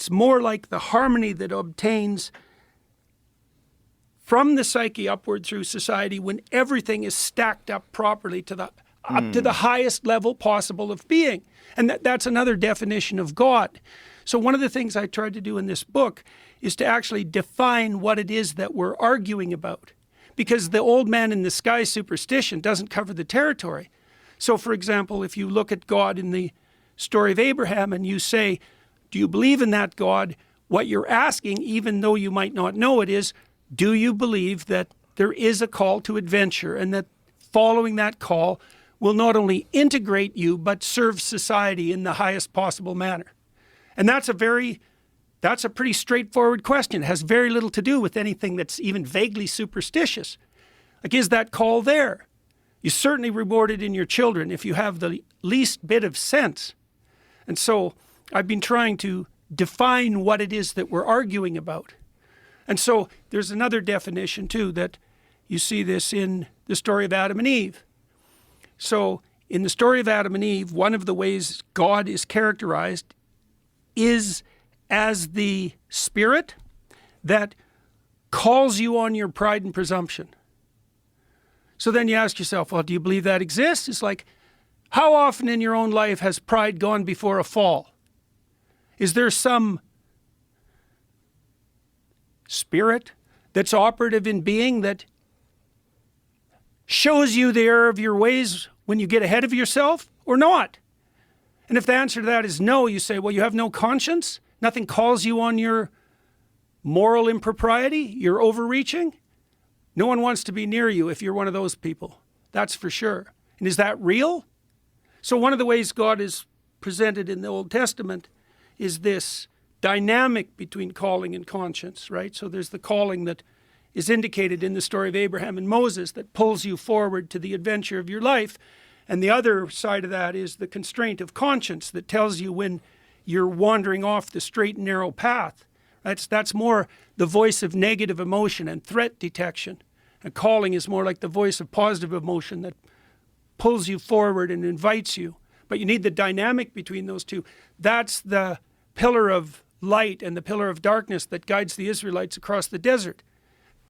It's more like the harmony that obtains from the psyche upward through society when everything is stacked up properly to the up to the highest level possible of being. And that's another definition of God. So one of the things I tried to do in this book is to actually define what it is that we're arguing about. Because the old man in the sky superstition doesn't cover the territory. So for example, if you look at God in the story of Abraham and you say, do you believe in that God? What you're asking, even though you might not know it, is, do you believe that there is a call to adventure and that following that call will not only integrate you, but serve society in the highest possible manner? And that's a pretty straightforward question. It has very little to do with anything that's even vaguely superstitious. Like, is that call there? You certainly reward it in your children if you have the least bit of sense. And so I've been trying to define what it is that we're arguing about. And so there's another definition too, that you see this in the story of Adam and Eve. So in the story of Adam and Eve, one of the ways God is characterized is as the spirit that calls you on your pride and presumption. So then you ask yourself, well, do you believe that exists? It's like, how often in your own life has pride gone before a fall? Is there some spirit that's operative in being that shows you the error of your ways when you get ahead of yourself, or not? And if the answer to that is no, you say, well, you have no conscience? Nothing calls you on your moral impropriety? You're overreaching? No one wants to be near you if you're one of those people. That's for sure. And is that real? So one of the ways God is presented in the Old Testament is this dynamic between calling and conscience, right? So there's the calling that is indicated in the story of Abraham and Moses that pulls you forward to the adventure of your life. And the other side of that is the constraint of conscience that tells you when you're wandering off the straight and narrow path. That's more the voice of negative emotion and threat detection. And calling is more like the voice of positive emotion that pulls you forward and invites you. But you need the dynamic between those two. That's the pillar of light and the pillar of darkness that guides the Israelites across the desert.